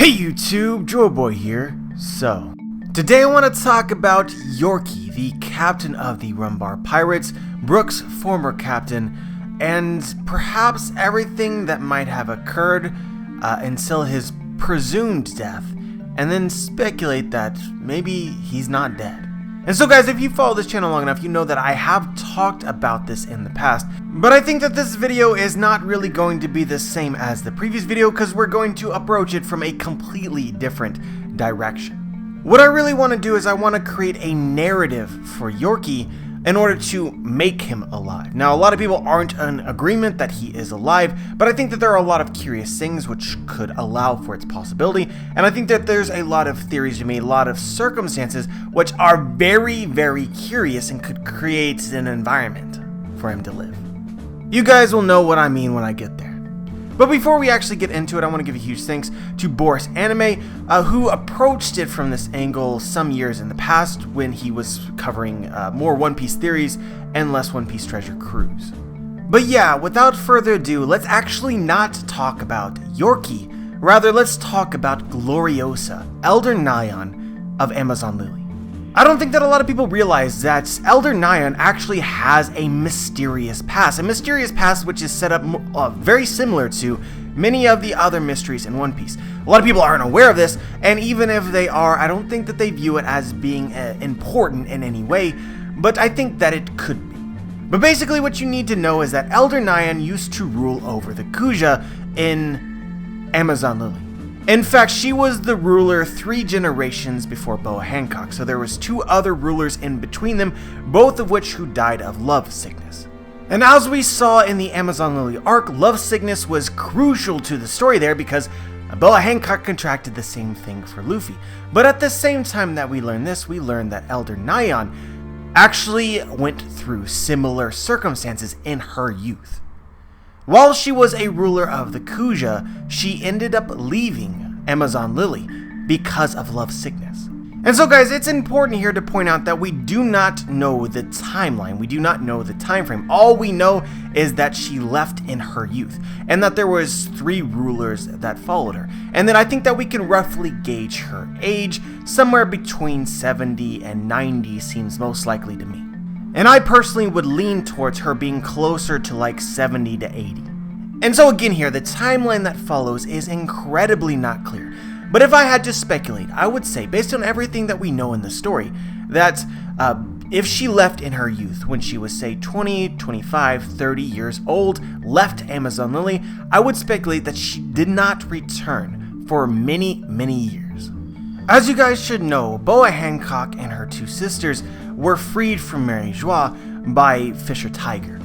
Hey YouTube, Joeboy here. So, today I want to talk about Yorki, the captain of the Rumbar Pirates, Brook's former captain, and perhaps everything that might have occurred until his presumed death, and then speculate that maybe he's not dead. And so guys, if you follow this channel long enough, you know that I have talked about this in the past, but I think that this video is not really going to be the same as the previous video because we're going to approach it from a completely different direction. What I really want to do is I want to create a narrative for Yorki in order to make him alive. Now, a lot of people aren't in agreement that he is alive, but I think that there are a lot of curious things which could allow for its possibility, and I think that there's a lot of theories to me, a lot of circumstances which are very, very curious and could create an environment for him to live. You guys will know what I mean when I get there. But before we actually get into it, I want to give a huge thanks to BORIS Anime, who approached it from this angle some years in the past when he was covering more One Piece theories and less One Piece Treasure Cruise. But yeah, without further ado, let's actually not talk about Yorki. Rather, let's talk about Gloriosa, Elder Nyan of Amazon Lily. I don't think that a lot of people realize that Elder Nyan actually has a mysterious past which is set up very similar to many of the other mysteries in One Piece. A lot of people aren't aware of this, and even if they are, I don't think that they view it as being important in any way, but I think that it could be. But basically what you need to know is that Elder Nyan used to rule over the L.O.G.I.A in Amazon Lily. In fact, she was the ruler 3 generations before Boa Hancock, so there was 2 other rulers in between them, both of which who died of love sickness. And as we saw in the Amazon Lily arc, love sickness was crucial to the story there because Boa Hancock contracted the same thing for Luffy. But at the same time that we learned this, we learned that Elder Nyan actually went through similar circumstances in her youth. While she was a ruler of the L.O.G.I.A, she ended up leaving Amazon Lily because of love sickness. And so guys, it's important here to point out that we do not know the timeline, we do not know the time frame. All we know is that she left in her youth, and that there was 3 rulers that followed her. And then I think that we can roughly gauge her age, somewhere between 70 and 90 seems most likely to me. And I personally would lean towards her being closer to like 70 to 80. And so again here, the timeline that follows is incredibly not clear. But if I had to speculate, I would say, based on everything that we know in the story, that if she left in her youth, when she was say 20, 25, 30 years old, left Amazon Lily, I would speculate that she did not return for many, many years. As you guys should know, Boa Hancock and her 2 sisters were freed from Revujo by Fisher Tiger.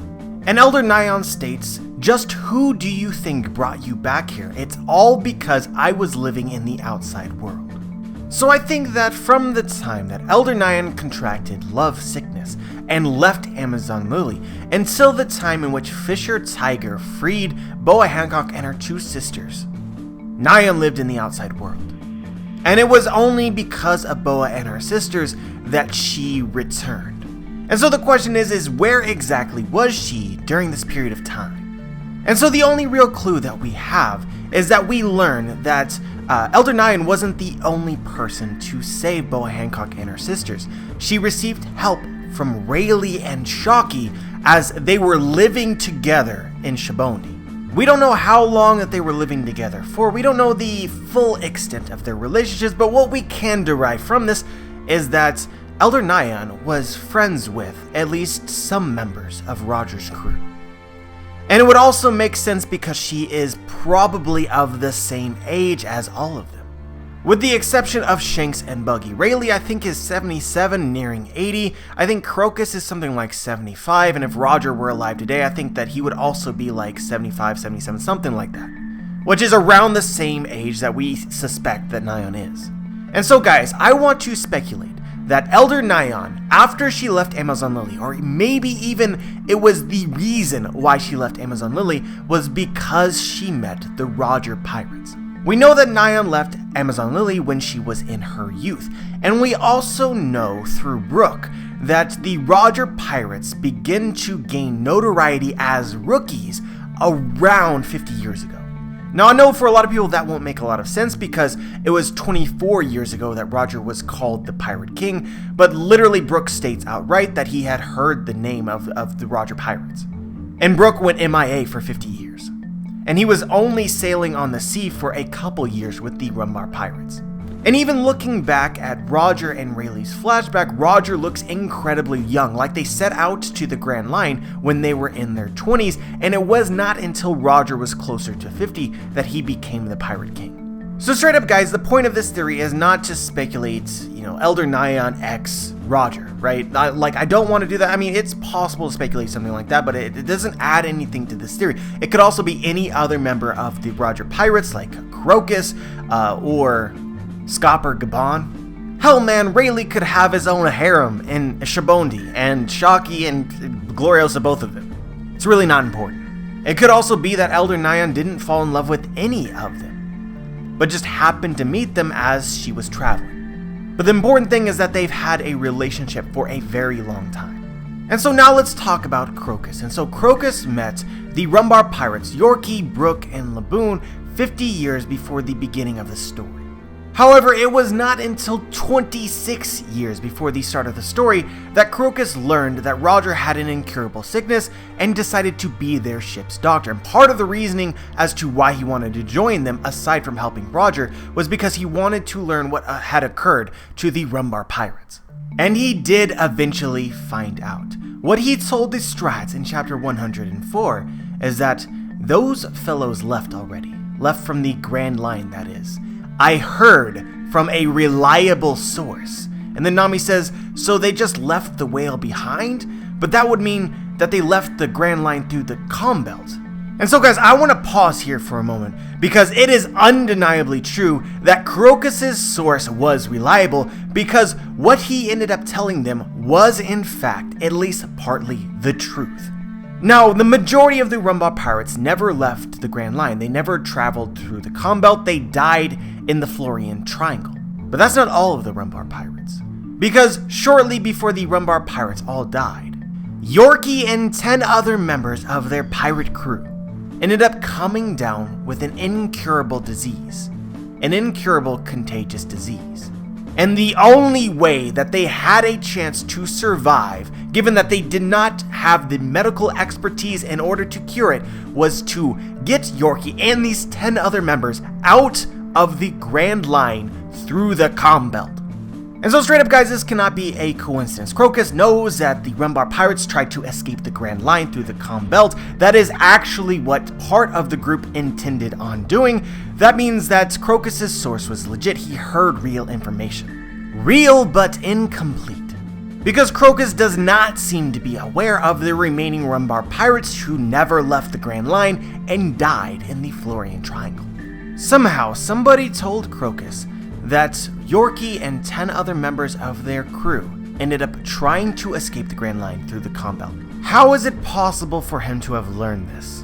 And Elder Nyan states, "Just who do you think brought you back here? It's all because I was living in the outside world." So I think that from the time that Elder Nyan contracted love sickness and left Amazon Lily until the time in which Fisher Tiger freed Boa Hancock and her 2 sisters, Nyan lived in the outside world. And it was only because of Boa and her sisters that she returned. And so the question is where exactly was she during this period of time? And so the only real clue that we have is that we learn that Elder Nyan wasn't the only person to save Boa Hancock and her sisters. She received help from Rayleigh and Shocky as they were living together in Shibondi. We don't know how long that they were living together for, we don't know the full extent of their relationships, but what we can derive from this is that Elder Nyan was friends with at least some members of Roger's crew. And it would also make sense because she is probably of the same age as all of them. With the exception of Shanks and Buggy. Rayleigh I think is 77, nearing 80. I think Crocus is something like 75, and if Roger were alive today, I think that he would also be like 75, 77, something like that. Which is around the same age that we suspect that Nyan is. And so guys, I want to speculate that Elder Nyan, after she left Amazon Lily, or maybe even it was the reason why she left Amazon Lily, was because she met the Roger Pirates. We know that Nyan left Amazon Lily when she was in her youth, and we also know through Brook that the Roger Pirates begin to gain notoriety as rookies around 50 years ago. Now, I know for a lot of people that won't make a lot of sense because it was 24 years ago that Roger was called the Pirate King, but literally Brook states outright that he had heard the name of the Roger Pirates. And Brook went MIA for 50 years. And he was only sailing on the sea for a couple years with the Rumbar Pirates. And even looking back at Roger and Rayleigh's flashback, Roger looks incredibly young, like they set out to the Grand Line when they were in their 20s, and it was not until Roger was closer to 50 that he became the Pirate King. So straight up guys, the point of this theory is not to speculate, Elder Nyan X Roger, right? I don't want to do that. I mean, it's possible to speculate something like that, but it doesn't add anything to this theory. It could also be any other member of the Roger Pirates, like Crocus, or Scopper Gabon. Hell man, Rayleigh could have his own harem in Shabondi, and Shocky and Gloriosa, both of them. It's really not important. It could also be that Elder Nyan didn't fall in love with any of them, but just happened to meet them as she was traveling. But the important thing is that they've had a relationship for a very long time. And so now let's talk about Crocus. And so Crocus met the Rumbar Pirates, Yorki, Brook, and Laboon 50 years before the beginning of the story. However, it was not until 26 years before the start of the story that Crocus learned that Roger had an incurable sickness and decided to be their ship's doctor. And part of the reasoning as to why he wanted to join them, aside from helping Roger, was because he wanted to learn what had occurred to the Rumbar Pirates. And he did eventually find out. What he told the Strats in chapter 104 is that those fellows left already. Left from the Grand Line, that is. I heard from a reliable source. And then Nami says, so they just left the whale behind? But that would mean that they left the Grand Line through the calm belt. And so guys, I want to pause here for a moment because it is undeniably true that Crocus's source was reliable because what he ended up telling them was in fact at least partly the truth. Now, the majority of the Rumbar Pirates never left the Grand Line. They never traveled through the calm belt. They died in the Florian Triangle. But that's not all of the Rumbar Pirates. Because shortly before the Rumbar Pirates all died, Yorki and 10 other members of their pirate crew ended up coming down with an incurable disease. An incurable contagious disease. And the only way that they had a chance to survive, given that they did not have the medical expertise in order to cure it, was to get Yorki and these 10 other members out of the Grand Line through the calm belt. And so straight up guys, this cannot be a coincidence. Crocus knows that the Rumbar Pirates tried to escape the Grand Line through the calm belt. That is actually what part of the group intended on doing. That means that Crocus's source was legit. He heard real information. Real but incomplete. Because Crocus does not seem to be aware of the remaining Rumbar Pirates who never left the Grand Line and died in the Florian Triangle. Somehow, somebody told Crocus that Yorki and 10 other members of their crew ended up trying to escape the Grand Line through the calm belt. How is it possible for him to have learned this?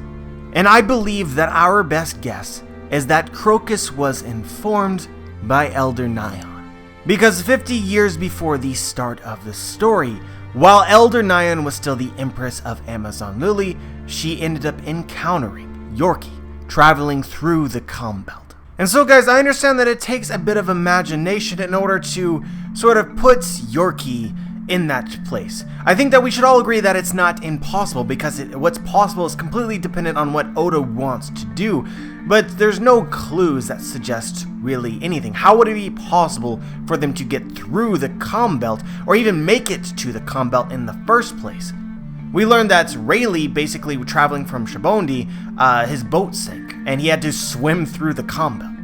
And I believe that our best guess is that Crocus was informed by Elder Nyan. Because 50 years before the start of the story, while Elder Nyan was still the Empress of Amazon Lily, she ended up encountering Yorki, traveling through the calm belt. And so guys, I understand that it takes a bit of imagination in order to sort of put Yorki in that place. I think that we should all agree that it's not impossible because what's possible is completely dependent on what Oda wants to do, but there's no clues that suggest really anything. How would it be possible for them to get through the calm belt or even make it to the calm belt in the first place? We learned that Rayleigh, basically traveling from Shabondi, his boat sank, and he had to swim through the calm belt.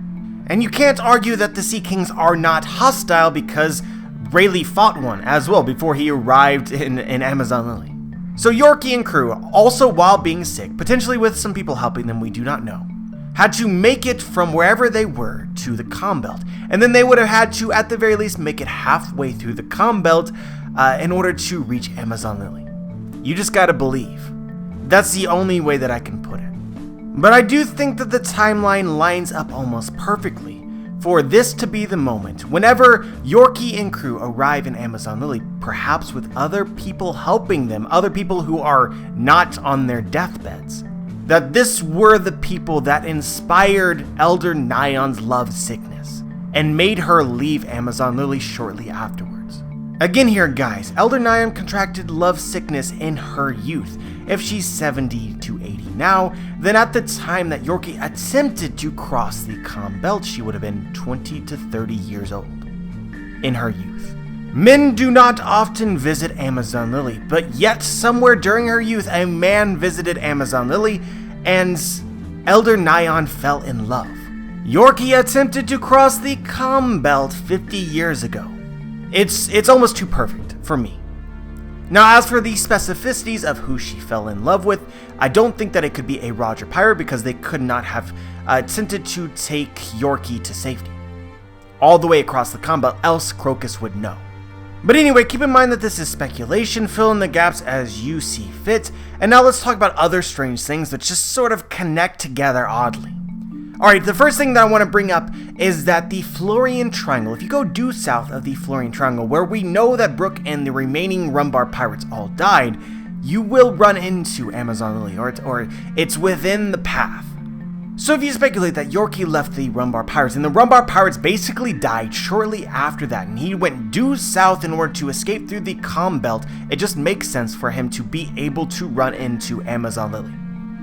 And you can't argue that the Sea Kings are not hostile because Rayleigh fought one as well before he arrived in Amazon Lily. So Yorki and crew, also while being sick, potentially with some people helping them we do not know, had to make it from wherever they were to the calm belt. And then they would have had to, at the very least, make it halfway through the calm belt in order to reach Amazon Lily. You just gotta believe. That's the only way that I can put it. But I do think that the timeline lines up almost perfectly for this to be the moment whenever Yorki and crew arrive in Amazon Lily, perhaps with other people helping them, other people who are not on their deathbeds. that this were the people that inspired Elder Nyan's love sickness and made her leave Amazon Lily shortly afterwards. Again here guys, Elder Nyan contracted love sickness in her youth. If she's 70 to 80 now, then at the time that Yorki attempted to cross the calm belt, she would have been 20 to 30 years old in her youth. Men do not often visit Amazon Lily, but yet somewhere during her youth, a man visited Amazon Lily and Elder Nyan fell in love. Yorki attempted to cross the calm belt 50 years ago. It's almost too perfect for me. Now, as for the specificities of who she fell in love with, I don't think that it could be a Roger pirate because they could not have attempted to take Yorki to safety all the way across the calm belt, else Crocus would know. But anyway, keep in mind that this is speculation, fill in the gaps as you see fit, and now let's talk about other strange things that just sort of connect together oddly. Alright, the first thing that I want to bring up is that the Florian Triangle, if you go due south of the Florian Triangle, where we know that Brook and the remaining Rumbar pirates all died, you will run into Amazon Lily, or it's within the path. So if you speculate that Yorki left the Rumbar pirates, and the Rumbar pirates basically died shortly after that, and he went due south in order to escape through the calm belt, it just makes sense for him to be able to run into Amazon Lily.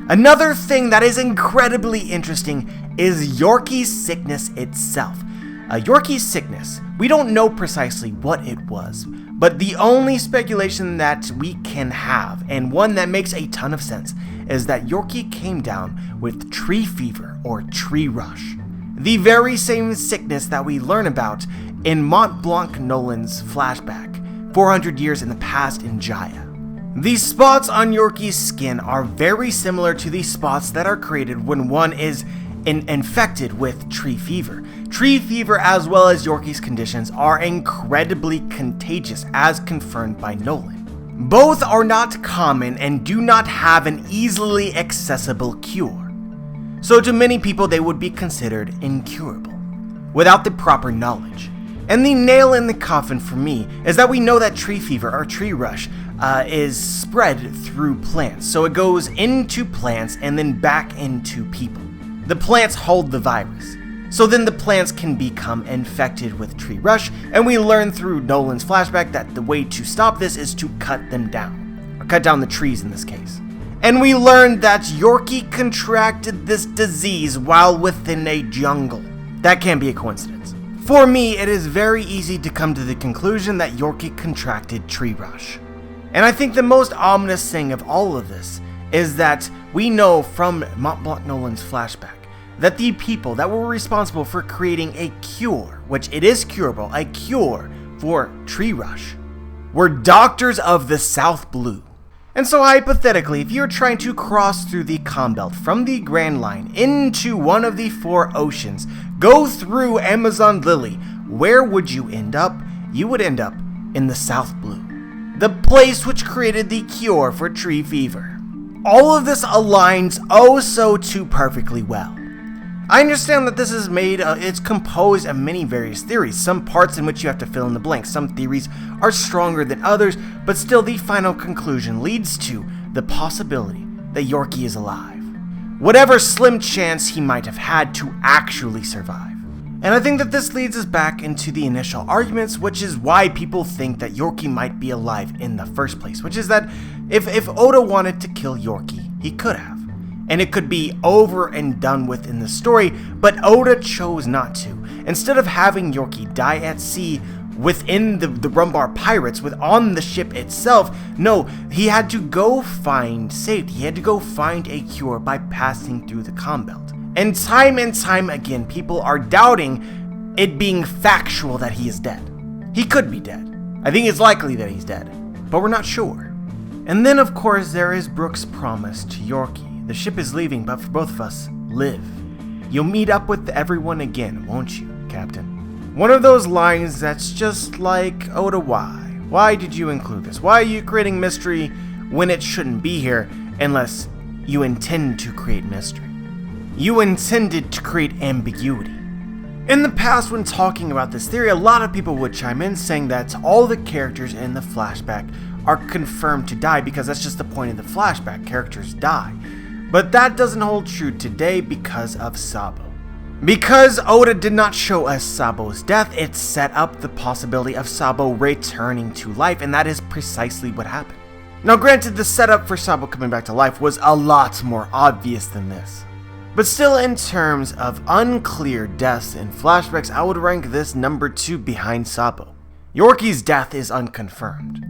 Another thing that is incredibly interesting is Yorki's sickness itself. Yorki's sickness, we don't know precisely what it was, but the only speculation that we can have, and one that makes a ton of sense, is that Yorki came down with tree fever or tree rush. The very same sickness that we learn about in Mont Blanc Nolan's flashback, 400 years in the past in Jaya. These spots on Yorki's skin are very similar to the spots that are created when one is infected with tree fever. Tree fever, as well as Yorki's conditions, are incredibly contagious as confirmed by Nolan. Both are not common and do not have an easily accessible cure. So to many people they would be considered incurable, without the proper knowledge. And the nail in the coffin for me is that we know that tree fever or tree rush is spread through plants. So it goes into plants and then back into people. The plants hold the virus. So then the plants can become infected with tree rush, and we learn through Nolan's flashback that the way to stop this is to cut them down. Or cut down the trees in this case. And we learned that Yorki contracted this disease while within a jungle. That can't be a coincidence. For me, it is very easy to come to the conclusion that Yorki contracted tree rush. And I think the most ominous thing of all of this is that we know from Mont Blanc Nolan's flashback that the people that were responsible for creating a cure, which it is curable, a cure for tree rush, were doctors of the South Blue. And so hypothetically, if you're trying to cross through the calm belt from the Grand Line into one of the four oceans, go through Amazon Lily, where would you end up? You would end up in the South Blue, the place which created the cure for tree fever. All of this aligns oh so too perfectly well. I understand that this is it's composed of many various theories, some parts in which you have to fill in the blanks. Some theories are stronger than others, but still the final conclusion leads to the possibility that Yorki is alive. Whatever slim chance he might have had to actually survive. And I think that this leads us back into the initial arguments, which is why people think that Yorki might be alive in the first place, which is that if Oda wanted to kill Yorki, he could have. And it could be over and done with in the story, but Oda chose not to. Instead of having Yorki die at sea within the Rumbar pirates, on the ship itself, no, he had to go find safety. He had to go find a cure by passing through the calm belt. And time again, people are doubting it being factual that he is dead. He could be dead. I think it's likely that he's dead, but we're not sure. And then, of course, there is Brook's promise to Yorki. The ship is leaving, but for both of us, live. You'll meet up with everyone again, won't you, Captain? One of those lines that's just like, Oda, why? Why did you include this? Why are you creating mystery when it shouldn't be here, unless you intend to create mystery? You intended to create ambiguity. In the past, when talking about this theory, a lot of people would chime in saying that all the characters in the flashback are confirmed to die because that's just the point of the flashback, characters die. But that doesn't hold true today because of Sabo. Because Oda did not show us Sabo's death, it set up the possibility of Sabo returning to life, and that is precisely what happened. Now granted, the setup for Sabo coming back to life was a lot more obvious than this. But still, in terms of unclear deaths and flashbacks, I would rank this number 2 behind Sabo. Yorki's death is unconfirmed,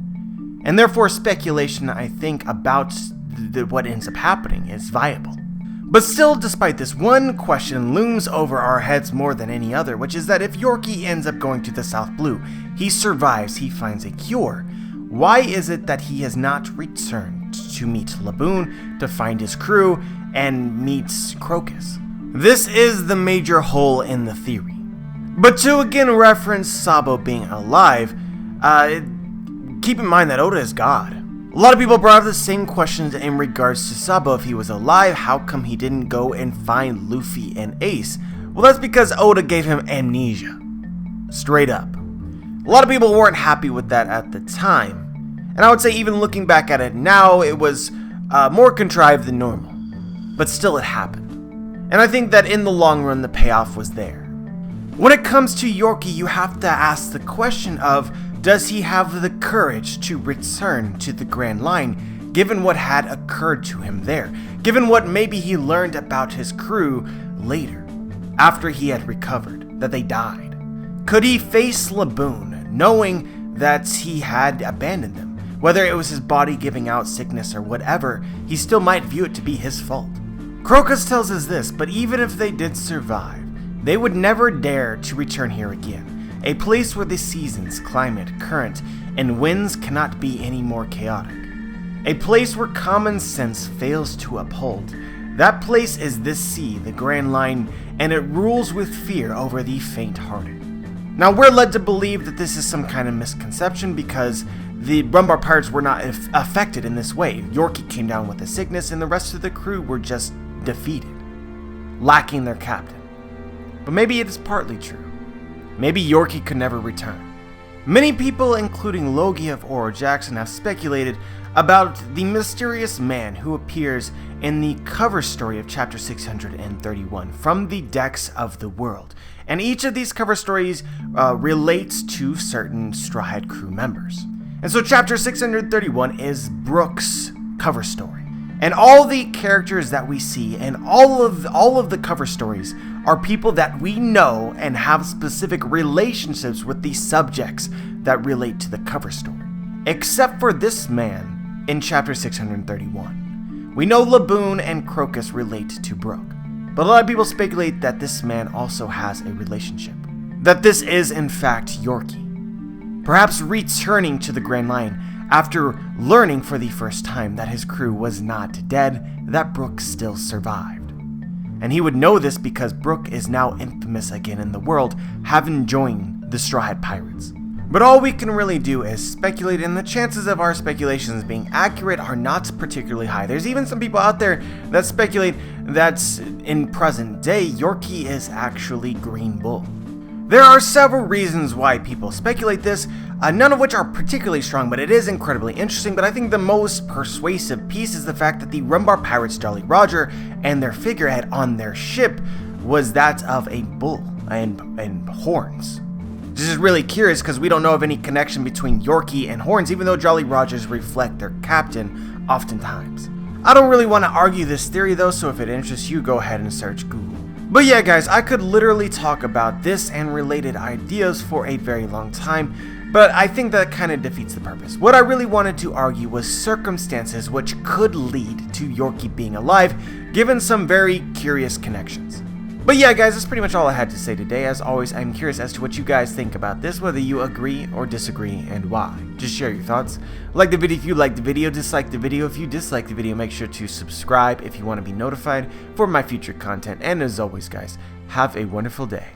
and therefore speculation, I think, about what ends up happening is viable. But still, despite this, one question looms over our heads more than any other, which is that if Yorki ends up going to the South Blue, he survives, he finds a cure, why is it that he has not returned to meet Laboon, to find his crew, and meets Crocus? This is the major hole in the theory. But to again reference Sabo being alive, keep in mind that Oda is God. A lot of people brought up the same questions in regards to Sabo. If he was alive, how come he didn't go and find Luffy and Ace? Well, that's because Oda gave him amnesia. Straight up. A lot of people weren't happy with that at the time. And I would say even looking back at it now, it was more contrived than normal. But still it happened. And I think that in the long run, the payoff was there. When it comes to Yorki, you have to ask the question of, does he have the courage to return to the Grand Line, given what had occurred to him there, given what maybe he learned about his crew later, after he had recovered, that they died? Could he face Laboon, knowing that he had abandoned them? Whether it was his body giving out sickness or whatever, he still might view it to be his fault. Crocus tells us this, but even if they did survive, they would never dare to return here again. A place where the seasons, climate, current, and winds cannot be any more chaotic. A place where common sense fails to uphold. That place is this sea, the Grand Line, and it rules with fear over the faint-hearted. Now we're led to believe that this is some kind of misconception because the Rumbar Pirates were not affected in this way. Yorki came down with a sickness and the rest of the crew were just defeated, lacking their captain. But maybe it is partly true. Maybe Yorki could never return. Many people, including L.O.G.I.A of Oro Jackson, have speculated about the mysterious man who appears in the cover story of chapter 631, From the Decks of the World. And each of these cover stories relates to certain Straw Hat crew members. And so chapter 631 is Brook's cover story. And all the characters that we see and all of the cover stories are people that we know and have specific relationships with the subjects that relate to the cover story. Except for this man in chapter 631. We know Laboon and Crocus relate to Brook, but a lot of people speculate that this man also has a relationship. That this is in fact Yorki. Perhaps returning to the Grand Line after learning for the first time that his crew was not dead, that Brook still survived. And he would know this because Brook is now infamous again in the world, having joined the Straw Hat Pirates. But all we can really do is speculate, and the chances of our speculations being accurate are not particularly high. There's even some people out there that speculate that in present day, Yorki is actually Greenbull. There are several reasons why people speculate this, none of which are particularly strong, but it is incredibly interesting. But I think the most persuasive piece is the fact that the Rumbar Pirates Jolly Roger and their figurehead on their ship was that of a bull and horns. This is really curious because we don't know of any connection between Yorki and horns, even though Jolly Rogers reflect their captain oftentimes. I don't really want to argue this theory though, so if it interests you, go ahead and search Google. But yeah guys, I could literally talk about this and related ideas for a very long time, but I think that kind of defeats the purpose. What I really wanted to argue was circumstances which could lead to Yorki being alive, given some very curious connections. But yeah guys, that's pretty much all I had to say today. As always, I'm curious as to what you guys think about this, whether you agree or disagree, and why. Just share your thoughts. Like the video if you liked the video, dislike the video if you disliked the video, make sure to subscribe if you want to be notified for my future content, and as always guys, have a wonderful day.